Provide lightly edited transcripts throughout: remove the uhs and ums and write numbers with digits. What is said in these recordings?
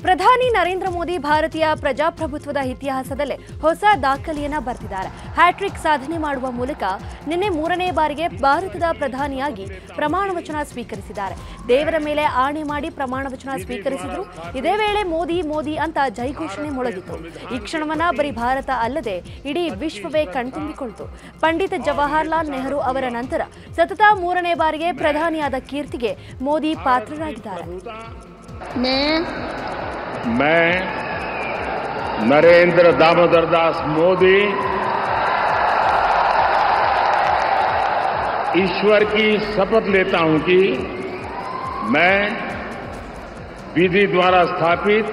ಪ್ರಧಾನಿ ನರೇಂದ್ರ ಮೋದಿ ಭಾರತೀಯ ಪ್ರಜಾಪ್ರಭುತ್ವದ ಇತಿಹಾಸದಲ್ಲೇ ಹೊಸ ದಾಖಲೆಯನ್ನ ಬರೆದಿದ್ದಾರೆ. ಹ್ಯಾಟ್ರಿಕ್ ಸಾಧನೆ ಮಾಡುವ ಮೂಲಕ ನಿನ್ನೆ 3ನೇ ಬಾರಿಗೆ ಭಾರತದ ಪ್ರಧಾನಿಯಾಗಿ ಪ್ರಮಾಣ ವಚನ ಸ್ವೀಕರಿಸಿದ್ದಾರೆ. ದೇವರ ಮೇಲೆ ಆಣೆ ಮಾಡಿ ಪ್ರಮಾಣ ವಚನ ಸ್ವೀಕರಿಸಿದ್ರು. ಇದೇ ವೇಳೆ ಮೋದಿ ಮೋದಿ ಅಂತ ಜೈಘೋಷಣೆ ಮೊಳಗಿತು. ಈ ಕ್ಷಣವನ್ನ ಬರೀ ಭಾರತ ಅಲ್ಲದೆ ಇಡೀ ವಿಶ್ವವೇ ಕಣ್ತುಂಬಿಕೊಳ್ತು. ಪಂಡಿತ್ ಜವಾಹರ್ಲಾಲ್ ನೆಹರು ಅವರ ನಂತರ ಸತತ 3ನೇ ಬಾರಿಗೆ ಪ್ರಧಾನಿಯಾದ ಕೀರ್ತಿಗೆ ಮೋದಿ ಪಾತ್ರರಾಗಿದ್ದಾರೆ. मैं नरेंद्र दामोदर दास मोदी ईश्वर की शपथ लेता हूं कि मैं विधि द्वारा स्थापित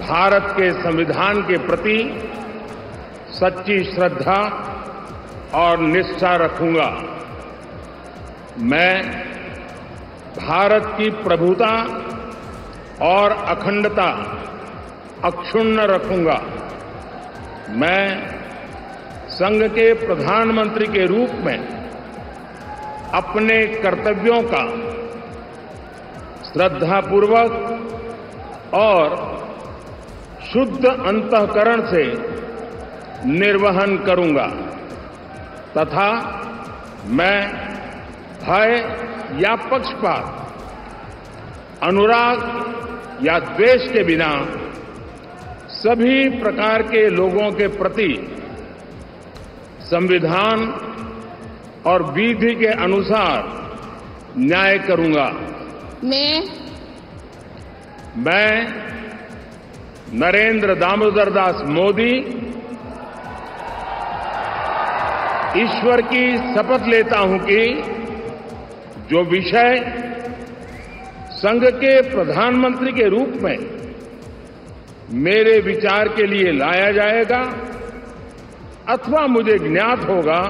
भारत के संविधान के प्रति सच्ची श्रद्धा और निष्ठा रखूंगा। मैं भारत की प्रभुता और अखंडता अक्षुण्ण रखूंगा। मैं संघ के प्रधानमंत्री के रूप में अपने कर्तव्यों का श्रद्धापूर्वक और शुद्ध अंतःकरण से निर्वहन करूंगा तथा मैं भय या पक्षपात, अनुराग या द्वेष के बिना सभी प्रकार के लोगों के प्रति संविधान और विधि के अनुसार न्याय करूंगा। मैं नरेंद्र दामोदर दास मोदी ईश्वर की शपथ लेता हूं कि जो विषय संघ के प्रधानमंत्री के रूप में मेरे विचार के लिए लाया जाएगा अथवा मुझे ज्ञात होगा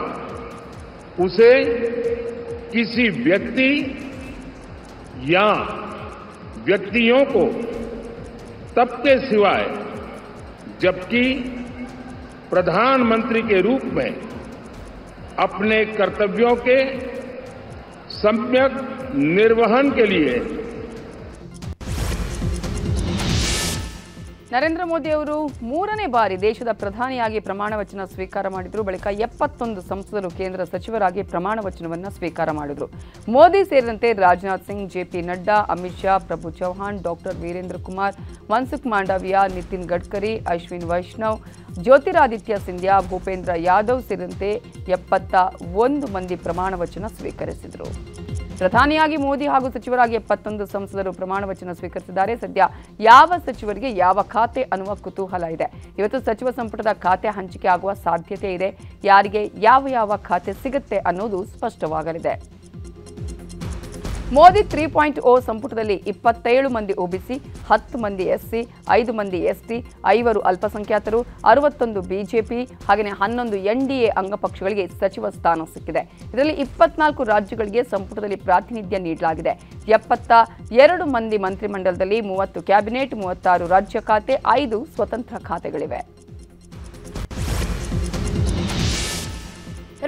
उसे किसी व्यक्ति या व्यक्तियों को तब के सिवाय जबकि प्रधानमंत्री के रूप में अपने कर्तव्यों के सम्यक निर्वहन के लिए ನರೇಂದ್ರ ಮೋದಿ ಅವರು 3ನೇ ಬಾರಿ ದೇಶದ ಪ್ರಧಾನಿಯಾಗಿ ಪ್ರಮಾಣ ವಚನ ಸ್ವೀಕಾರ ಮಾಡಿದ್ರು. ಬಳಿಕ 71 ಸಂಸದರು ಕೇಂದ್ರ ಸಚಿವರಾಗಿ ಪ್ರಮಾಣ ವಚನವನ್ನು ಸ್ವೀಕಾರ ಮಾಡಿದ್ರು. ಮೋದಿ ಸೇರಿದಂತೆ ರಾಜನಾಥ್ ಸಿಂಗ್, ಜೆಪಿ ನಡ್ಡಾ, ಅಮಿತ್ ಶಾ, ಪ್ರಭು ಚೌಹಾಣ್, ಡಾಕ್ಟರ್ ವೀರೇಂದ್ರ ಕುಮಾರ್, ಮನ್ಸುಖ್ ಮಾಂಡವಿಯಾ, ನಿತಿನ್ ಗಡ್ಕರಿ, ಅಶ್ವಿನ್ ವೈಷ್ಣವ್, ಜ್ಯೋತಿರಾದಿತ್ಯ ಸಿಂಧ್ಯಾ, ಭೂಪೇಂದ್ರ ಯಾದವ್ ಸೇರಿದಂತೆ 71 ಮಂದಿ ಪ್ರಮಾಣ ವಚನ ಸ್ವೀಕರಿಸಿದರು. ಪ್ರಧಾನಿಯಾಗಿ ಮೋದಿ ಹಾಗೂ ಸಚಿವರಾಗಿ 71 ಸಂಸದರು ಪ್ರಮಾಣ ವಚನ ಸ್ವೀಕರಿಸಿದ್ದಾರೆ. ಸದ್ಯ ಯಾವ ಸಚಿವರಿಗೆ ಯಾವ ಖಾತೆ ಅನ್ನುವ ಕುತೂಹಲ ಇದೆ. ಇವತ್ತು ಸಚಿವ ಸಂಪುಟದ ಖಾತೆ ಹಂಚಿಕೆ ಆಗುವ ಸಾಧ್ಯತೆ ಇದೆ. ಯಾರಿಗೆ ಯಾವ ಖಾತೆ ಸಿಗುತ್ತೆ ಅನ್ನೋದು ಸ್ಪಷ್ಟವಾಗಲಿದೆ. ಮೋದಿ 3.0 ಸಂಪುಟದಲ್ಲಿ 27 ಮಂದಿ ಒಬಿಸಿ, 10 ಮಂದಿ ಎಸ್ಸಿ, 5 ಮಂದಿ ಎಸ್ಟಿ, 5 ಅಲ್ಪಸಂಖ್ಯಾತರು, 61 ಬಿಜೆಪಿ ಹಾಗೆಯೇ 11 ಎನ್ಡಿಎ ಅಂಗಪಕ್ಷಗಳಿಗೆ ಸಚಿವ ಸ್ಥಾನ ಸಿಕ್ಕಿದೆ. ಇದರಲ್ಲಿ 24 ರಾಜ್ಯಗಳಿಗೆ ಸಂಪುಟದಲ್ಲಿ ಪ್ರಾತಿನಿಧ್ಯ ನೀಡಲಾಗಿದೆ. 72 ಮಂದಿ ಮಂತ್ರಿಮಂಡಲದಲ್ಲಿ 30 ಕ್ಯಾಬಿನೆಟ್, 36 ರಾಜ್ಯ ಖಾತೆ, 5 ಸ್ವತಂತ್ರ ಖಾತೆಗಳಿವೆ.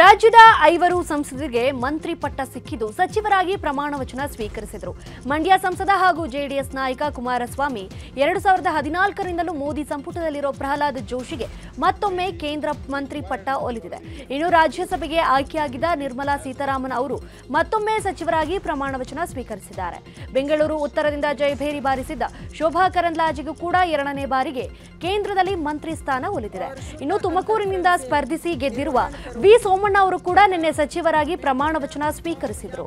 ರಾಜ್ಯದ 5 ಸಂಸದರಿಗೆ ಮಂತ್ರಿ ಪಟ್ಟ ಸಿಕ್ಕಿದ್ದು ಸಚಿವರಾಗಿ ಪ್ರಮಾಣ ವಚನ ಸ್ವೀಕರಿಸಿದರು. ಮಂಡ್ಯ ಸಂಸದ ಹಾಗೂ ಜೆಡಿಎಸ್ ನಾಯಕ ಕುಮಾರಸ್ವಾಮಿ 2014ರಿಂದಲೂ ಮೋದಿ ಸಂಪುಟದಲ್ಲಿರೋ ಪ್ರಹ್ಲಾದ್ ಜೋಶಿಗೆ ಮತ್ತೊಮ್ಮೆ ಕೇಂದ್ರ ಮಂತ್ರಿ ಪಟ್ಟ ಒಲಿದಿದೆ. ಇನ್ನು ರಾಜ್ಯಸಭೆಗೆ ಆಯ್ಕೆಯಾಗಿದ್ದ ನಿರ್ಮಲಾ ಸೀತಾರಾಮನ್ ಅವರು ಮತ್ತೊಮ್ಮೆ ಸಚಿವರಾಗಿ ಪ್ರಮಾಣ ವಚನ ಸ್ವೀಕರಿಸಿದ್ದಾರೆ. ಬೆಂಗಳೂರು ಉತ್ತರದಿಂದ ಜಯಭೇರಿ ಬಾರಿಸಿದ್ದ ಶೋಭಾ ಕರಂದ್ಲಾಜೆಗೂ ಕೂಡ 2ನೇ ಬಾರಿಗೆ ಕೇಂದ್ರದಲ್ಲಿ ಮಂತ್ರಿ ಸ್ಥಾನ ಒಲಿದಿದೆ. ಇನ್ನು ತುಮಕೂರಿನಿಂದ ಸ್ಪರ್ಧಿಸಿ ಗೆದ್ದಿರುವ ವಿ ಸೋಮಣ್ಣ ಅವರು ಕೂಡ ನಿನ್ನೆ ಸಚಿವರಾಗಿ ಪ್ರಮಾಣ ವಚನ ಸ್ವೀಕರಿಸಿದರು.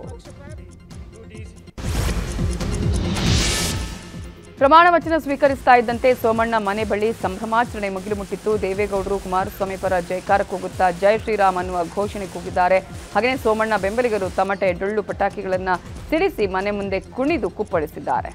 ಪ್ರಮಾಣ ವಚನ ಸ್ವೀಕರಿಸ್ತಾ ಇದ್ದಂತೆ ಸೋಮಣ್ಣ ಮನೆ ಬಳಿ ಸಂಭ್ರಮಾಚರಣೆ ಮುಗಿಲು ಮುಟ್ಟಿತ್ತು. ದೇವೇಗೌಡರು ಕುಮಾರಸ್ವಾಮಿ ಪರ ಜೈಕಾರ ಕೂಗುತ್ತಾ ಜೈ ಶ್ರೀರಾಮ್ ಅನ್ನುವ ಘೋಷಣೆ ಕೂಗಿದ್ದಾರೆ. ಹಾಗೆಯೇ ಸೋಮಣ್ಣ ಬೆಂಬಲಿಗರು ತಮಟೆ, ಡೊಳ್ಳು, ಪಟಾಕಿಗಳನ್ನು ಸಿಡಿಸಿ ಮನೆ ಮುಂದೆ ಕುಣಿದು ಕುಪ್ಪಳಿಸಿದ್ದಾರೆ.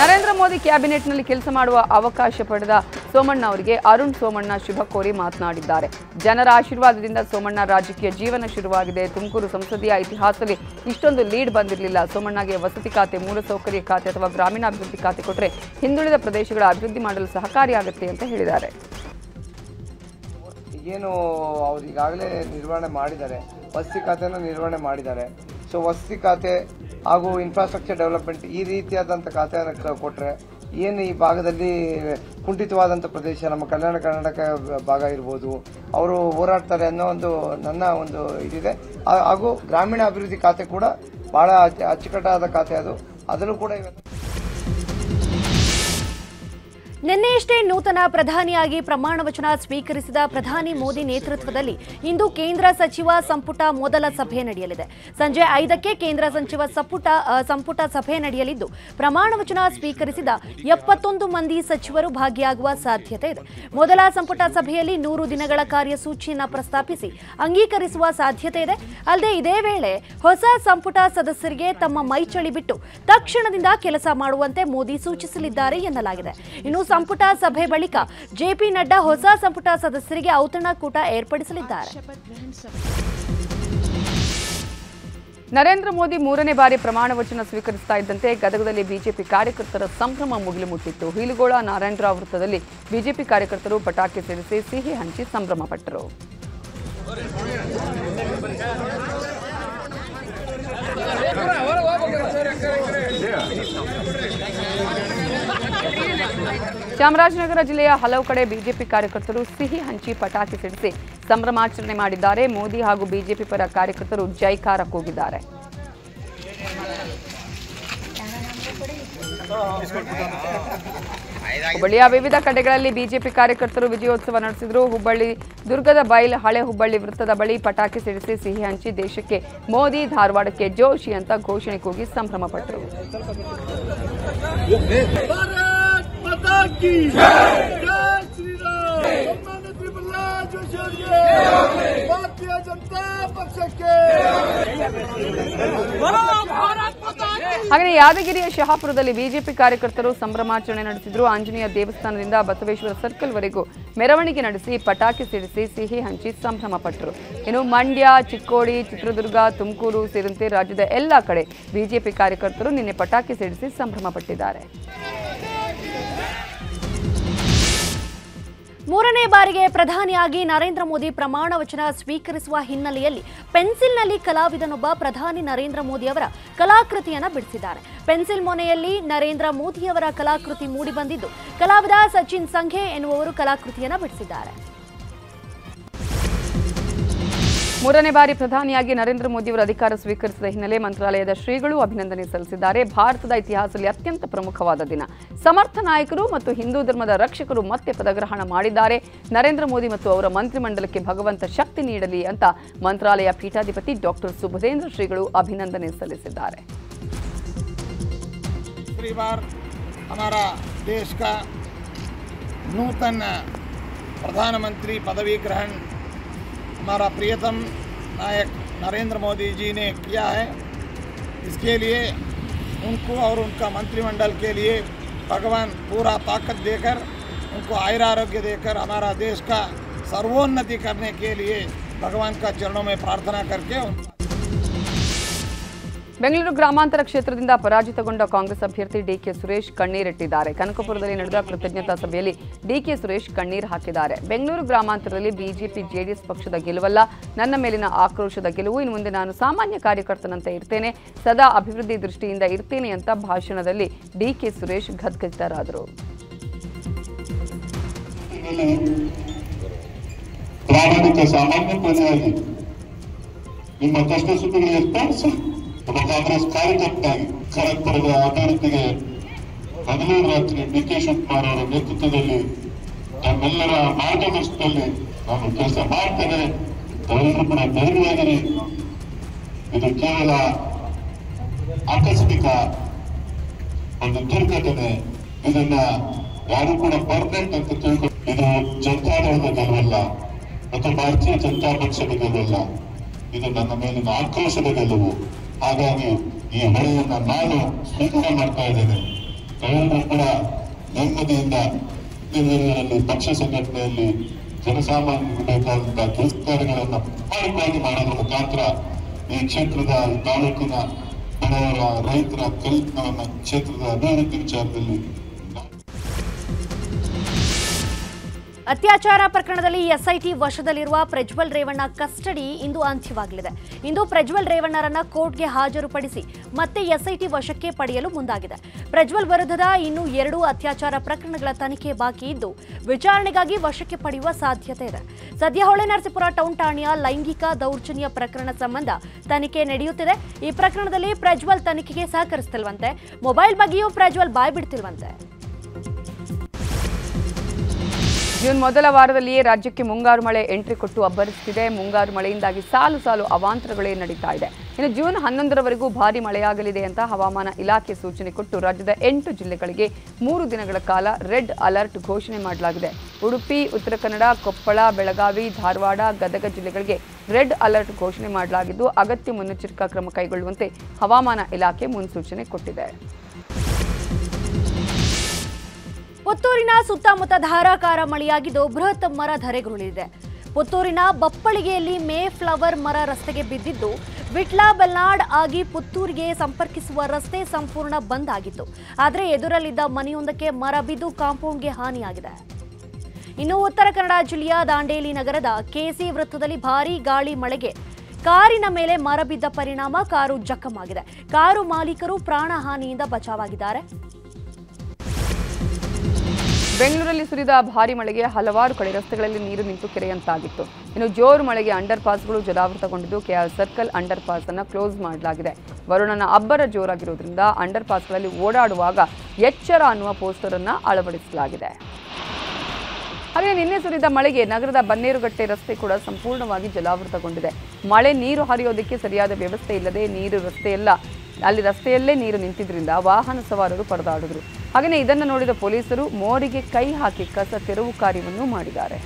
ನರೇಂದ್ರ ಮೋದಿ ಕ್ಯಾಬಿನೆಟ್ನಲ್ಲಿ ಕೆಲಸ ಮಾಡುವ ಅವಕಾಶ ಪಡೆದ ಸೋಮಣ್ಣ ಅವರಿಗೆ ಅರುಣ್ ಸೋಮಣ್ಣ ಶುಭ ಕೋರಿ ಮಾತನಾಡಿದ್ದಾರೆ. ಜನರ ಆಶೀರ್ವಾದದಿಂದ ಸೋಮಣ್ಣ ರಾಜಕೀಯ ಜೀವನ ಶುರುವಾಗಿದೆ. ತುಮಕೂರು ಸಂಸದೀಯ ಇತಿಹಾಸದಲ್ಲಿ ಇಷ್ಟೊಂದು ಲೀಡ್ ಬಂದಿರಲಿಲ್ಲ. ಸೋಮಣ್ಣಗೆ ವಸತಿ ಖಾತೆ, ಮೂಲಸೌಕರ್ಯ ಖಾತೆ ಅಥವಾ ಗ್ರಾಮೀಣಾಭಿವೃದ್ಧಿ ಖಾತೆ ಕೊಟ್ಟರೆ ಹಿಂದುಳಿದ ಪ್ರದೇಶಗಳ ಅಭಿವೃದ್ಧಿ ಮಾಡಲು ಸಹಕಾರಿಯಾಗುತ್ತೆ ಅಂತ ಹೇಳಿದ್ದಾರೆ. ಏನು ಅವ್ರು ಈಗಾಗಲೇ ನಿರ್ವಹಣೆ ಮಾಡಿದ್ದಾರೆ, ವಸತಿ ಖಾತೆನ ನಿರ್ವಹಣೆ ಮಾಡಿದ್ದಾರೆ. ಸೊ ವಸತಿ ಖಾತೆ ಹಾಗೂ ಇನ್ಫ್ರಾಸ್ಟ್ರಕ್ಚರ್ ಡೆವಲಪ್ಮೆಂಟ್ ಈ ರೀತಿಯಾದಂಥ ಖಾತೆಯನ್ನು ಕೊಟ್ಟರೆ ಏನು ಈ ಭಾಗದಲ್ಲಿ ಕುಂಠಿತವಾದಂಥ ಪ್ರದೇಶ ನಮ್ಮ ಕಲ್ಯಾಣ ಕರ್ನಾಟಕ ಭಾಗ ಇರ್ಬೋದು, ಅವರು ಹೋರಾಡ್ತಾರೆ ಅನ್ನೋ ಒಂದು ನನ್ನ ಒಂದು ಇದಿದೆ. ಹಾಗೂ ಗ್ರಾಮೀಣ ಅಭಿವೃದ್ಧಿ ಖಾತೆ ಕೂಡ ಬಹಳ ಅಚ್ಚುಕಟ್ಟಾದ ಖಾತೆ ಅದನ್ನು ಕೂಡ ನಿನ್ನೆಯಷ್ಟೇ ನೂತನ ಪ್ರಧಾನಿಯಾಗಿ ಪ್ರಮಾಣ ವಚನ ಸ್ವೀಕರಿಸಿದ ಪ್ರಧಾನಿ ಮೋದಿ ನೇತೃತ್ವದಲ್ಲಿ ಇಂದು ಕೇಂದ್ರ ಸಚಿವ ಸಂಪುಟ ಮೊದಲ ಸಭೆ ನಡೆಯಲಿದೆ. ಸಂಜೆ 5ಕ್ಕೆ ಕೇಂದ್ರ ಸಚಿವ ಸಂಪುಟ ಸಭೆ ನಡೆಯಲಿದ್ದು ಪ್ರಮಾಣ ವಚನ ಸ್ವೀಕರಿಸಿದ 71 ಮಂದಿ ಸಚಿವರು ಭಾಗಿಯಾಗುವ ಸಾಧ್ಯತೆ ಇದೆ. ಮೊದಲ ಸಂಪುಟ ಸಭೆಯಲ್ಲಿ 100 ದಿನಗಳ ಕಾರ್ಯಸೂಚಿಯನ್ನು ಪ್ರಸ್ತಾಪಿಸಿ ಅಂಗೀಕರಿಸುವ ಸಾಧ್ಯತೆ ಇದೆ. ಅಲ್ಲದೆ ಇದೇ ವೇಳೆ ಹೊಸ ಸಂಪುಟ ಸದಸ್ಯರಿಗೆ ತಮ್ಮ ಮೈಚಳಿ ಬಿಟ್ಟು ತಕ್ಷಣದಿಂದ ಕೆಲಸ ಮಾಡುವಂತೆ ಮೋದಿ ಸೂಚಿಸಲಿದ್ದಾರೆ ಎನ್ನಲಾಗಿದೆ. ಇನ್ನು ಸಂಪುಟ ಸಭೆ ಬಳಿಕ ಜೆಪಿ ನಡ್ಡಾ ಹೊಸ ಸಂಪುಟ ಸದಸ್ಯರಿಗೆ ಔತಣಕೂಟ ಏರ್ಪಡಿಸಲಿದ್ದಾರೆ. ನರೇಂದ್ರ ಮೋದಿ 3ನೇ ಬಾರಿ ಪ್ರಮಾಣ ವಚನ ಸ್ವೀಕರಿಸ್ತಾ ಇದ್ದಂತೆ ಗದಗದಲ್ಲಿ ಬಿಜೆಪಿ ಕಾರ್ಯಕರ್ತರ ಸಂಭ್ರಮ ಮುಗಿಲು ಮುಟ್ಟಿತ್ತು. ಹೀಲಗೋಳ ನಾರಾಯಣರಾವ್ ವೃತ್ತದಲ್ಲಿ ಬಿಜೆಪಿ ಕಾರ್ಯಕರ್ತರು ಪಟಾಕಿ ಸಿಡಿಸಿ ಸಿಹಿ ಹಂಚಿ ಸಂಭ್ರಮ ಪಟ್ಟರು. ಚಾಮರಾಜನಗರ ಜಿಲ್ಲೆಯ ಹಲವು ಕಡೆ ಬಿಜೆಪಿ ಕಾರ್ಯಕರ್ತರು ಸಿಹಿ ಹಂಚಿ ಪಟಾಕಿ ಸಿಡಿಸಿ ಸಂಭ್ರಮಾಚರಣೆ ಮಾಡಿದ್ದಾರೆ. ಮೋದಿ ಹಾಗೂ ಬಿಜೆಪಿ ಪರ ಕಾರ್ಯಕರ್ತರು ಜೈಕಾರ ಕೂಗಿದ್ದಾರೆ. ಹುಬ್ಬಳ್ಳಿಯ ವಿವಿಧ ಕಡೆಗಳಲ್ಲಿ ಬಿಜೆಪಿ ಕಾರ್ಯಕರ್ತರು ವಿಜಯೋತ್ಸವ ನಡೆಸಿದರು. ಹುಬ್ಬಳ್ಳಿ ದುರ್ಗದ ಬೈಲ್ ಹಳೆ ಹುಬ್ಬಳ್ಳಿ ವೃತ್ತದ ಬಳಿ ಪಟಾಕಿ ಸಿಡಿಸಿ ಸಿಹಿ ಹಂಚಿ ದೇಶಕ್ಕೆ ಮೋದಿ, ಧಾರವಾಡಕ್ಕೆ ಜೋಶಿ ಅಂತ ಘೋಷಣೆ ಕೂಗಿ ಸಂಭ್ರಮ ಪಟ್ಟರು. ಹಾಗೆ ಯಾದಗಿರಿಯ ಶಹಾಪುರದಲ್ಲಿ ಬಿಜೆಪಿ ಕಾರ್ಯಕರ್ತರು ಸಂಭ್ರಮಾಚರಣೆ ನಡೆಸಿದ್ರು. ಆಂಜನೇಯ ದೇವಸ್ಥಾನದಿಂದ ಬಸವೇಶ್ವರ ಸರ್ಕಲ್ ವರೆಗೂ ಮೆರವಣಿಗೆ ನಡೆಸಿ ಪಟಾಕಿ ಸಿಡಿಸಿ ಸಿಹಿ ಹಂಚಿ ಸಂಭ್ರಮ ಪಟ್ಟರು. ಇನ್ನು ಮಂಡ್ಯ, ಚಿಕ್ಕೋಡಿ, ಚಿತ್ರದುರ್ಗ, ತುಮಕೂರು ಸೇರಿದಂತೆ ರಾಜ್ಯದ ಎಲ್ಲಾ ಕಡೆ ಬಿಜೆಪಿ ಕಾರ್ಯಕರ್ತರು ನಿನ್ನೆ ಪಟಾಕಿ ಸಿಡಿಸಿ ಸಂಭ್ರಮ ಪಟ್ಟಿದ್ದಾರೆ. 3ನೇ ಬಾರಿಗೆ ಪ್ರಧಾನಿಯಾಗಿ ನರೇಂದ್ರ ಮೋದಿ ಪ್ರಮಾಣ ವಚನ ಸ್ವೀಕರಿಸುವ ಹಿನ್ನೆಲೆಯಲ್ಲಿ ಪೆನ್ಸಿಲ್ನಲ್ಲಿ ಕಲಾವಿದನೊಬ್ಬ ಪ್ರಧಾನಿ ನರೇಂದ್ರ ಮೋದಿ ಅವರ ಕಲಾಕೃತಿಯನ್ನು ಬಿಡಿಸಿದ್ದಾರೆ. ಪೆನ್ಸಿಲ್ ಮೊನೆಯಲ್ಲಿ ನರೇಂದ್ರ ಮೋದಿಯವರ ಕಲಾಕೃತಿ ಮೂಡಿಬಂದಿದ್ದು, ಕಲಾವಿದ ಸಚಿನ್ ಸಂಘೆ ಎನ್ನುವವರು ಕಲಾಕೃತಿಯನ್ನು ಬಿಡಿಸಿದ್ದಾರೆ. 3ನೇ ಬಾರಿ ಪ್ರಧಾನಿಯಾಗಿ ನರೇಂದ್ರ ಮೋದಿ ಅವರು ಅಧಿಕಾರ ಸ್ವೀಕರಿಸಿದ ಹಿನ್ನೆಲೆ ಮಂತ್ರಾಲಯದ ಶ್ರೀಗಳು ಅಭಿನಂದನೆ ಸಲ್ಲಿಸಿದ್ದಾರೆ. ಭಾರತದ ಇತಿಹಾಸದಲ್ಲಿ ಅತ್ಯಂತ ಪ್ರಮುಖವಾದ ದಿನ. ಸಮರ್ಥ ನಾಯಕರು ಮತ್ತು ಹಿಂದೂ ಧರ್ಮದ ರಕ್ಷಕರು ಮತ್ತೆ ಪದಗ್ರಹಣ ಮಾಡಿದ್ದಾರೆ. ನರೇಂದ್ರ ಮೋದಿ ಮತ್ತು ಅವರ ಮಂತ್ರಿಮಂಡಲಕ್ಕೆ ಭಗವಂತ ಶಕ್ತಿ ನೀಡಲಿ ಅಂತ ಮಂತ್ರಾಲಯ ಪೀಠಾಧಿಪತಿ ಡಾಕ್ಟರ್ ಸುಬುಧೇಂದ್ರ ಶ್ರೀಗಳು ಅಭಿನಂದನೆ ಸಲ್ಲಿಸಿದ್ದಾರೆ. नूतन प्रधानमंत्री पदवी ग्रहण हमारा प्रियतम नायक नरेंद्र मोदी जी ने किया है। इसके लिए उनको और उनका मंत्रिमंडल के लिए भगवान पूरा ताकत देकर उनको आयुरारोग्य देकर हमारा देश का सर्वोन्नति करने के लिए भगवान का चरणों में प्रार्थना करके ಬೆಂಗಳೂರು ಗ್ರಾಮಾಂತರ ಕ್ಷೇತ್ರದಿಂದ ಪರಾಜಿತಗೊಂಡ ಕಾಂಗ್ರೆಸ್ ಅಭ್ಯರ್ಥಿ ಡಿಕೆ ಸುರೇಶ್ ಕಣ್ಣೀರಿಟ್ಟಿದ್ದಾರೆ. ಕನಕಪುರದಲ್ಲಿ ನಡೆದ ಕೃತಜ್ಞತಾ ಸಭೆಯಲ್ಲಿ ಡಿಕೆ ಸುರೇಶ್ ಕಣ್ಣೀರು ಹಾಕಿದ್ದಾರೆ. ಬೆಂಗಳೂರು ಗ್ರಾಮಾಂತರದಲ್ಲಿ ಬಿಜೆಪಿ ಜೆಡಿಎಸ್ ಪಕ್ಷದ ಗೆಲುವಲ್ಲ, ನನ್ನ ಮೇಲಿನ ಆಕ್ರೋಶದ ಗೆಲುವು. ಇನ್ನು ಮುಂದೆ ನಾನು ಸಾಮಾನ್ಯ ಕಾರ್ಯಕರ್ತನಂತೆ ಇರ್ತೇನೆ, ಸದಾ ಅಭಿವೃದ್ಧಿ ದೃಷ್ಟಿಯಿಂದ ಇರ್ತೇನೆ ಅಂತ ಭಾಷಣದಲ್ಲಿ ಡಿಕೆ ಸುರೇಶ್ ಗದ್ಗದಿತರಾದರು. ಒಬ್ಬ ಕಾಂಗ್ರೆಸ್ ಕಾರ್ಯಕರ್ತಾಗಿ ಕನಕಪುರದ ಅಭಿವೃದ್ಧಿಗೆ ಹಗಲು ರಾತ್ರಿ ಡಿಕೆ ಶಿವಕುಮಾರ್ ಅವರ ನೇತೃತ್ವದಲ್ಲಿ ತಮ್ಮೆಲ್ಲರ ಮಾರ್ಗದರ್ಶನದಲ್ಲಿ ನಾನು ಕೆಲಸ ಮಾಡ್ತೇನೆ. ತಾವೆಲ್ಲರೂ ಕೂಡ ಧೈರ್ಯವಾಗಿರಿ. ಇದು ಕೇವಲ ಆಕಸ್ಮಿಕ ಒಂದು ದುರ್ಘಟನೆ, ಇದನ್ನ ಯಾರು ಕೂಡ ಪರ್ಮನೆಂಟ್ ಅಂತ ತಿಳ್ಕೊಂಡು, ಇದು ಜನತಾದಳದ ಗೆಲುವಲ್ಲ ಮತ್ತು ಭಾರತೀಯ ಜನತಾ ಪಕ್ಷದ ಗೆಲುವಲ್ಲ, ಇದು ನನ್ನ ಮೇಲಿನ ಆಕ್ರೋಶದ ಗೆಲುವು. ಹಾಗಾಗಿ ಈ ಹೊಳೆಯನ್ನ ನಾನು ಸ್ವೀಕಾರ ಮಾಡ್ತಾ ಇದ್ದೇನೆ. ತಾವೆಲ್ಲರೂ ಕೂಡ ನೆಮ್ಮದಿಯಿಂದ ದಿನಗಳಲ್ಲಿ ಪಕ್ಷ ಸಂಘಟನೆಯಲ್ಲಿ ಜನಸಾಮಾನ್ಯರಿಗೆ ಬೇಕಾದಂತಹ ಕೆಲಸ ಕಾರ್ಯಗಳನ್ನ ಪ್ರಾಮಾಣಿಕವಾಗಿ ಮಾಡೋದ್ರ ಮುಖಾಂತರ ಈ ಕ್ಷೇತ್ರದ ತಾಲೂಕಿನ ಬಡವರ ರೈತರ ಕಲ್ಯಾಣವನ್ನ ಕ್ಷೇತ್ರದ ಅಭಿವೃದ್ಧಿ ವಿಚಾರದಲ್ಲಿ ಅತ್ಯಾಚಾರ ಪ್ರಕರಣದಲ್ಲಿ ಎಸ್ಐಟಿ ವಶದಲ್ಲಿರುವ ಪ್ರಜ್ವಲ್ ರೇವಣ್ಣ ಕಸ್ಟಡಿ ಇಂದು ಅಂತ್ಯವಾಗಲಿದೆ. ಇಂದು ಪ್ರಜ್ವಲ್ ರೇವಣ್ಣರನ್ನ ಕೋರ್ಟ್ಗೆ ಹಾಜರುಪಡಿಸಿ ಮತ್ತೆ ಎಸ್ಐಟಿ ವಶಕ್ಕೆ ಪಡೆಯಲು ಮುಂದಾಗಿದೆ. ಪ್ರಜ್ವಲ್ ವಿರುದ್ಧದ ಇನ್ನೂ 2 ಅತ್ಯಾಚಾರ ಪ್ರಕರಣಗಳ ತನಿಖೆ ಬಾಕಿ ಇದ್ದು ವಿಚಾರಣೆಗಾಗಿ ವಶಕ್ಕೆ ಪಡೆಯುವ ಸಾಧ್ಯತೆ ಇದೆ. ಸದ್ಯ ಹೊಳೆನರಸೀಪುರ ಟೌನ್ ಠಾಣೆಯ ಲೈಂಗಿಕ ದೌರ್ಜನ್ಯ ಪ್ರಕರಣ ಸಂಬಂಧ ತನಿಖೆ ನಡೆಯುತ್ತಿದೆ. ಈ ಪ್ರಕರಣದಲ್ಲಿ ಪ್ರಜ್ವಲ್ ತನಿಖೆಗೆ ಸಹಕರಿಸುತ್ತಿಲ್ವಂತೆ, ಮೊಬೈಲ್ ಬಗ್ಗೆಯೂ ಪ್ರಜ್ವಲ್ ಬಾಯ್ ಬಿಡ್ತಿಲ್ವಂತೆ. ಜೂನ್ ಮೊದಲ ವಾರದಲ್ಲಿಯೇ ರಾಜ್ಯಕ್ಕೆ ಮುಂಗಾರು ಮಳೆ ಎಂಟ್ರಿ ಕೊಟ್ಟು ಅಬ್ಬರಿಸುತ್ತಿದೆ. ಮುಂಗಾರು ಮಳೆಯಿಂದಾಗಿ ಸಾಲು ಸಾಲು ಅವಾಂತರಗಳೇ ನಡೀತಾ ಇದೆ. ಇನ್ನು ಜೂನ್ 11ರವರೆಗೂ ಭಾರಿ ಮಳೆಯಾಗಲಿದೆ ಅಂತ ಹವಾಮಾನ ಇಲಾಖೆ ಸೂಚನೆ ಕೊಟ್ಟು ರಾಜ್ಯದ 8 ಜಿಲ್ಲೆಗಳಿಗೆ 3 ದಿನಗಳ ಕಾಲ ರೆಡ್ ಅಲರ್ಟ್ ಘೋಷಣೆ ಮಾಡಲಾಗಿದೆ. ಉಡುಪಿ, ಉತ್ತರ ಕನ್ನಡ, ಕೊಪ್ಪಳ, ಬೆಳಗಾವಿ, ಧಾರವಾಡ, ಗದಗ ಜಿಲ್ಲೆಗಳಿಗೆ ರೆಡ್ ಅಲರ್ಟ್ ಘೋಷಣೆ ಮಾಡಲಾಗಿದ್ದು ಅಗತ್ಯ ಮುನ್ನೆಚ್ಚರಿಕಾ ಕ್ರಮ ಕೈಗೊಳ್ಳುವಂತೆ ಹವಾಮಾನ ಇಲಾಖೆ ಮುನ್ಸೂಚನೆ ಕೊಟ್ಟಿದೆ. ಪುತ್ತೂರಿನ ಸುತ್ತಮುತ್ತ ಧಾರಾಕಾರ ಮಳೆಯಾಗಿದ್ದು ಬೃಹತ್ ಮರ ಧರೆಗುರುಳಿದೆ. ಪುತ್ತೂರಿನ ಬಪ್ಪಳಿಗೆಯಲ್ಲಿ ಮೇ ಫ್ಲವರ್ ಮರ ರಸ್ತೆಗೆ ಬಿದ್ದಿದ್ದು ವಿಟ್ಲ ಬೆಲ್ನಾಡ್ ಆಗಿ ಪುತ್ತೂರಿಗೆ ಸಂಪರ್ಕಿಸುವ ರಸ್ತೆ ಸಂಪೂರ್ಣ ಬಂದ್ ಆಗಿತ್ತು. ಆದರೆ ಎದುರಲ್ಲಿದ್ದ ಮನೆಯೊಂದಕ್ಕೆ ಮರ ಬಿದ್ದು ಕಾಂಪೌಂಡ್ಗೆ ಹಾನಿಯಾಗಿದೆ. ಇನ್ನು ಉತ್ತರ ಕನ್ನಡ ಜಿಲ್ಲೆಯ ದಾಂಡೇಲಿ ನಗರದ ಕೆಸಿ ವೃತ್ತದಲ್ಲಿ ಭಾರೀ ಗಾಳಿ ಮಳೆಗೆ ಕಾರಿನ ಮೇಲೆ ಮರ ಬಿದ್ದ ಪರಿಣಾಮ ಕಾರು ಜಖಮಾಗಿದೆ. ಕಾರು ಮಾಲೀಕರು ಪ್ರಾಣಹಾನಿಯಿಂದ ಬಚಾವಾಗಿದ್ದಾರೆ. ಬೆಂಗಳೂರಲ್ಲಿ ಸುರಿದ ಭಾರಿ ಮಳೆಗೆ ಹಲವಾರು ಕಡೆ ರಸ್ತೆಗಳಲ್ಲಿ ನೀರು ನಿಂತು ಕೆರೆಯಂತಾಗಿತ್ತು. ಇನ್ನು ಜೋರು ಮಳೆಗೆ ಅಂಡರ್ ಪಾಸ್ಗಳು ಜಲಾವೃತಗೊಂಡಿದ್ದು ಕೆಆರ್ ಸರ್ಕಲ್ ಅಂಡರ್ ಪಾಸ್ ಅನ್ನು ಕ್ಲೋಸ್ ಮಾಡಲಾಗಿದೆ. ವರುಣನ ಅಬ್ಬರ ಜೋರಾಗಿರುವುದರಿಂದ ಅಂಡರ್ ಪಾಸ್ಗಳಲ್ಲಿ ಓಡಾಡುವಾಗ ಎಚ್ಚರ ಅನ್ನುವ ಪೋಸ್ಟರ್ ಅನ್ನು ಅಳವಡಿಸಲಾಗಿದೆ. ಹಾಗೆ ನಿನ್ನೆ ಸುರಿದ ಮಳೆಗೆ ನಗರದ ಬನ್ನೇರುಗಟ್ಟೆ ರಸ್ತೆ ಕೂಡ ಸಂಪೂರ್ಣವಾಗಿ ಜಲಾವೃತಗೊಂಡಿದೆ. ಮಳೆ ನೀರು ಹರಿಯೋದಕ್ಕೆ ಸರಿಯಾದ ವ್ಯವಸ್ಥೆ ಇಲ್ಲದೆ ಅಲ್ಲಿ ರಸ್ತೆಯಲ್ಲೇ ನೀರು ನಿಂತಿದ್ರಿಂದ ವಾಹನ ಸವಾರರು ಪರದಾಡಿದ್ರು. ಹಾಗೆಯೇ ಇದನ್ನು ನೋಡಿದ ಪೊಲೀಸರು ಮೋರಿಗೆ ಕೈ ಹಾಕಿ ಕಸ ತೆರವು ಕಾರ್ಯವನ್ನು ಮಾಡಿದ್ದಾರೆ.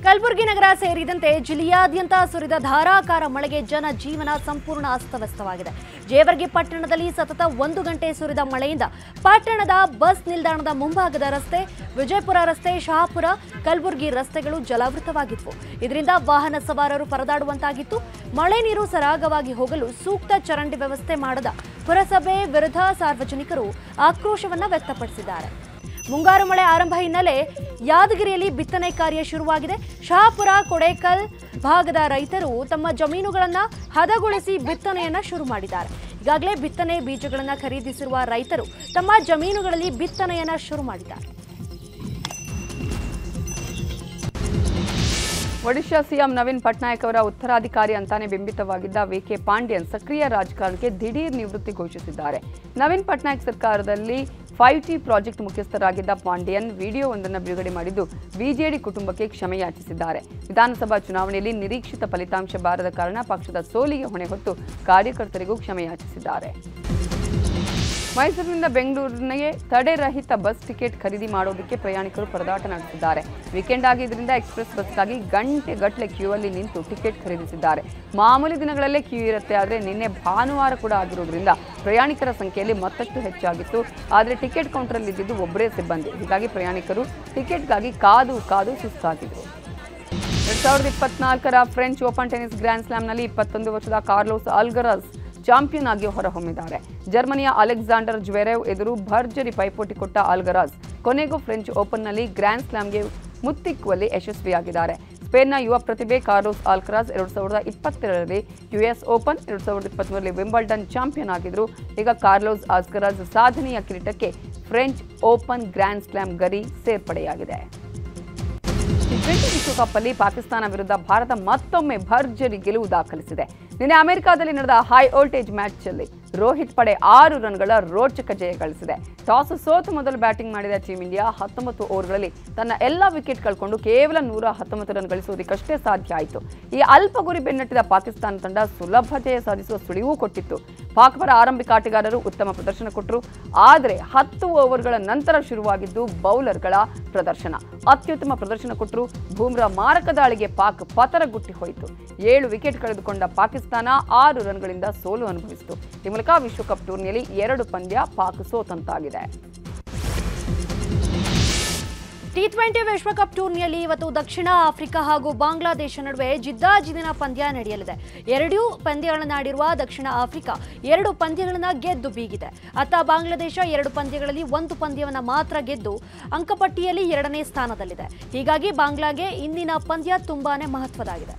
ಕಲಬುರಗಿ ನಗರ ಸೇರಿದಂತೆ ಜಿಲ್ಲೆಯಾದ್ಯಂತ ಸುರಿದ ಧಾರಾಕಾರ ಮಳೆಗೆ ಜನಜೀವನ ಸಂಪೂರ್ಣ ಅಸ್ತವ್ಯಸ್ತವಾಗಿದೆ. ಜೇವರ್ಗಿ ಪಟ್ಟಣದಲ್ಲಿ ಸತತ 1 ಗಂಟೆ ಸುರಿದ ಮಳೆಯಿಂದ ಪಟ್ಟಣದ ಬಸ್ ನಿಲ್ದಾಣದ ಮುಂಭಾಗದ ರಸ್ತೆ, ವಿಜಯಪುರ ರಸ್ತೆ, ಶಹಾಪುರ, ಕಲಬುರಗಿ ರಸ್ತೆಗಳು ಜಲಾವೃತವಾಗಿತ್ತು. ಇದರಿಂದ ವಾಹನ ಸವಾರರು ಪರದಾಡುವಂತಾಗಿತ್ತು. ಮಳೆ ನೀರು ಸರಾಗವಾಗಿ ಹೋಗಲು ಸೂಕ್ತ ಚರಂಡಿ ವ್ಯವಸ್ಥೆ ಮಾಡದ ಪುರಸಭೆ ವಿರುದ್ಧ ಸಾರ್ವಜನಿಕರು ಆಕ್ರೋಶವನ್ನ ವ್ಯಕ್ತಪಡಿಸಿದ್ದಾರೆ. ಮುಂಗಾರು ಮಳೆ ಆರಂಭ ಹಿನ್ನೆಲೆ ಯಾದಗಿರಿಯಲ್ಲಿ ಬಿತ್ತನೆ ಕಾರ್ಯ ಶುರುವಾಗಿದೆ. ಶಹಾಪುರ, ಕೊಡೇಕಲ್ ಭಾಗದ ರೈತರು ತಮ್ಮ ಜಮೀನುಗಳನ್ನು ಹದಗೊಳಿಸಿ ಬಿತ್ತನೆಯನ್ನ ಶುರು ಮಾಡಿದ್ದಾರೆ. ಈಗಾಗಲೇ ಬಿತ್ತನೆ ಬೀಜಗಳನ್ನು ಖರೀದಿಸಿರುವ ರೈತರು ತಮ್ಮ ಜಮೀನುಗಳಲ್ಲಿ ಬಿತ್ತನೆಯನ್ನ ಶುರು ಮಾಡಿದ್ದಾರೆ. ಒಡಿಶಾ ಸಿಎಂ ನವೀನ್ ಪಟ್ನಾಯಕ್ ಅವರ ಉತ್ತರಾಧಿಕಾರಿ ಅಂತಾನೆ ಬಿಂಬಿತವಾಗಿದ್ದ ವಿಕೆ ಪಾಂಡ್ಯನ್ ಸಕ್ರಿಯ ರಾಜಕಾರಣಕ್ಕೆ ದಿಢೀರ್ ನಿವೃತ್ತಿ ಘೋಷಿಸಿದ್ದಾರೆ. ನವೀನ್ ಪಟ್ನಾಯಕ್ ಸರ್ಕಾರದಲ್ಲಿ 5T ಪ್ರಾಜೆಕ್ಟ್ ಮುಖ್ಯಸ್ಥರಾಗಿದ್ದ ಪಾಂಡ್ಯನ್ ವಿಡಿಯೋವೊಂದನ್ನು ಬಿಡುಗಡೆ ಮಾಡಿದ್ದು ಬಿಜೆಡಿ ಕುಟುಂಬಕ್ಕೆ ಕ್ಷಮೆ ಯಾಚಿಸಿದ್ದಾರೆ. ವಿಧಾನಸಭಾ ಚುನಾವಣೆಯಲ್ಲಿ ನಿರೀಕ್ಷಿತ ಫಲಿತಾಂಶ ಬಾರದ ಕಾರಣ ಪಕ್ಷದ ಸೋಲಿಗೆ ಹೊಣೆ ಹೊತ್ತು ಕಾರ್ಯಕರ್ತರಿಗೂ ಕ್ಷಮೆ ಯಾಚಿಸಿದ್ದಾರೆ. ಮೈಸೂರಿನಿಂದ ಬೆಂಗಳೂರಿನಿಗೆ ತಡೆರಹಿತ ಬಸ್ ಟಿಕೆಟ್ ಖರೀದಿ ಮಾಡೋದಕ್ಕೆ ಪ್ರಯಾಣಿಕರು ಪರದಾಟ ನಡೆಸಿದ್ದಾರೆ. ವೀಕೆಂಡ್ ಆಗಿದ್ದರಿಂದ ಎಕ್ಸ್ಪ್ರೆಸ್ ಬಸ್ಗಾಗಿ ಗಂಟೆಗಟ್ಟಲೆ ಕ್ಯೂ ಅಲ್ಲಿ ನಿಂತು ಟಿಕೆಟ್ ಖರೀದಿಸಿದ್ದಾರೆ. ಮಾಮೂಲಿ ದಿನಗಳಲ್ಲೇ ಕ್ಯೂ ಇರುತ್ತೆ, ಆದರೆ ನಿನ್ನೆ ಭಾನುವಾರ ಕೂಡ ಆಗಿರೋದ್ರಿಂದ ಪ್ರಯಾಣಿಕರ ಸಂಖ್ಯೆಯಲ್ಲಿ ಮತ್ತಷ್ಟು ಹೆಚ್ಚಾಗಿತ್ತು. ಆದರೆ ಟಿಕೆಟ್ ಕೌಂಟರಲ್ಲಿ ಇದ್ದಿದ್ದು ಒಬ್ಬರೇ ಸಿಬ್ಬಂದಿ. ಹೀಗಾಗಿ ಪ್ರಯಾಣಿಕರು ಟಿಕೆಟ್ಗಾಗಿ ಕಾದು ಸುಸ್ತಾಗಿದ್ರು. 2024ರ ಫ್ರೆಂಚ್ ಓಪನ್ ಟೆನಿಸ್ ಗ್ರ್ಯಾಂಡ್ ಸ್ಲಾಮ್ನಲ್ಲಿ 21 ವರ್ಷದ ಕಾರ್ಲೋಸ್ ಅಲ್ಗರಾಜ್ ಚಾಂಪಿಯನ್ ಆಗಿ ಹೊರಹೊಮ್ಮಿದ್ದಾರೆ. ಜರ್ಮನಿಯ ಅಲೆಕ್ಸಾಂಡರ್ ಜ್ವೆರೇವ್ ಎದುರು ಭರ್ಜರಿ ಪೈಪೋಟಿ ಕೊಟ್ಟ ಅಲ್ಗರಾಜ್ ಕೊನೆಗೂ ಫ್ರೆಂಚ್ ಓಪನ್ನಲ್ಲಿ ಗ್ರ್ಯಾಂಡ್ ಸ್ಲಾಮ್ಗೆ ಮುತ್ತಿಕ್ಕುವಲ್ಲಿ ಯಶಸ್ವಿಯಾಗಿದ್ದಾರೆ. ಸ್ಪೇನ್ನ ಯುವ ಪ್ರತಿಭೆ ಕಾರ್ಲೋಸ್ ಅಲ್ಕರಾಜ್ 2022ರಲ್ಲಿ US ಓಪನ್, 2023ರಲ್ಲಿ ವಿಂಬಲ್ಡನ್ ಚಾಂಪಿಯನ್ ಆಗಿದ್ರು. ಈಗ ಕಾರ್ಲೋಸ್ ಅಲ್ಕರಾಜ್ ಸಾಧನೆಯ ಕಿರೀಟಕ್ಕೆ ಫ್ರೆಂಚ್ ಓಪನ್ ಗ್ರ್ಯಾಂಡ್ ಸ್ಲಾಮ್ ಗರಿ ಸೇರ್ಪಡೆಯಾಗಿದೆ. ವಿಶ್ವಕಪ್ ಅಲ್ಲಿ ಪಾಕಿಸ್ತಾನ ವಿರುದ್ಧ ಭಾರತ ಮತ್ತೊಮ್ಮೆ ಭರ್ಜರಿ ಗೆಲುವು ದಾಖಲಿಸಿದೆ. ನಿನ್ನೆ ಅಮೆರಿಕಾದಲ್ಲಿ ನಡೆದ ಹೈ ವೋಲ್ಟೇಜ್ ಮ್ಯಾಚ್ ಅಲ್ಲಿ ರೋಹಿತ್ ಪಡೆ 6 ರನ್ಗಳ ರೋಚಕ ಜಯ ಗಳಿಸಿದೆ. ಟಾಸ್ ಸೋತು ಮೊದಲು ಬ್ಯಾಟಿಂಗ್ ಮಾಡಿದ ಟೀಂ ಇಂಡಿಯಾ 19 ಓವರ್ಗಳಲ್ಲಿ ತನ್ನ ಎಲ್ಲ ವಿಕೆಟ್ ಕಳ್ಕೊಂಡು ಕೇವಲ 119 ರನ್ ಗಳಿಸುವುದಕ್ಕಷ್ಟೇ ಸಾಧ್ಯ ಆಯಿತು. ಈ ಅಲ್ಪ ಗುರಿ ಬೆನ್ನಟ್ಟಿದ ಪಾಕಿಸ್ತಾನ ತಂಡ ಸುಲಭ ಜಯ ಸಾಧಿಸುವ ಸುಳಿವೂ ಕೊಟ್ಟಿತ್ತು. ಪಾಕ್ ಪರ ಆರಂಭಿಕ ಆಟಗಾರರು ಉತ್ತಮ ಪ್ರದರ್ಶನ ಕೊಟ್ಟರು. ಆದರೆ 10 ಓವರ್ಗಳ ನಂತರ ಶುರುವಾಗಿದ್ದು ಬೌಲರ್ಗಳ ಪ್ರದರ್ಶನ. ಅತ್ಯುತ್ತಮ ಪ್ರದರ್ಶನ ಕೊಟ್ಟರು. ಬೂಮ್ರಾ ಮಾರಕ ದಾಳಿಗೆ ಪಾಕ್ ಪತರಗುಟ್ಟಿ ಹೋಯಿತು. 7 ವಿಕೆಟ್ ಕಳೆದುಕೊಂಡ ಪಾಕಿಸ್ತಾನ 6 ರನ್ಗಳಿಂದ ಸೋಲು ಅನುಭವಿಸಿತು. ಈ ಮೂಲಕ ವಿಶ್ವಕಪ್ ಟೂರ್ನಿಯಲ್ಲಿ 2 ಪಂದ್ಯ ಪಾಕ್ ಸೋತಂತಾಗಿದೆ. T20 ವಿಶ್ವಕಪ್ ಟೂರ್ನಿಯಲ್ಲಿ ಇವತ್ತು ದಕ್ಷಿಣ ಆಫ್ರಿಕಾ ಹಾಗೂ ಬಾಂಗ್ಲಾದೇಶ ನಡುವೆ ಜಿದ್ದಾಜಿದ್ದಿನ ಪಂದ್ಯ ನಡೆಯಲಿದೆ. ಎರಡೂ ಪಂದ್ಯಗಳನ್ನು ಆಡಿರುವ ದಕ್ಷಿಣ ಆಫ್ರಿಕಾ 2 ಪಂದ್ಯಗಳನ್ನು ಗೆದ್ದು ಬೀಗಿದೆ. ಅತ್ತ ಬಾಂಗ್ಲಾದೇಶ 2 ಪಂದ್ಯಗಳಲ್ಲಿ 1 ಪಂದ್ಯವನ್ನು ಮಾತ್ರ ಗೆದ್ದು ಅಂಕಪಟ್ಟಿಯಲ್ಲಿ 2ನೇ ಸ್ಥಾನದಲ್ಲಿದೆ. ಹೀಗಾಗಿ ಬಾಂಗ್ಲಾಗೆ ಇಂದಿನ ಪಂದ್ಯ ತುಂಬಾನೇ ಮಹತ್ವದಾಗಿದೆ.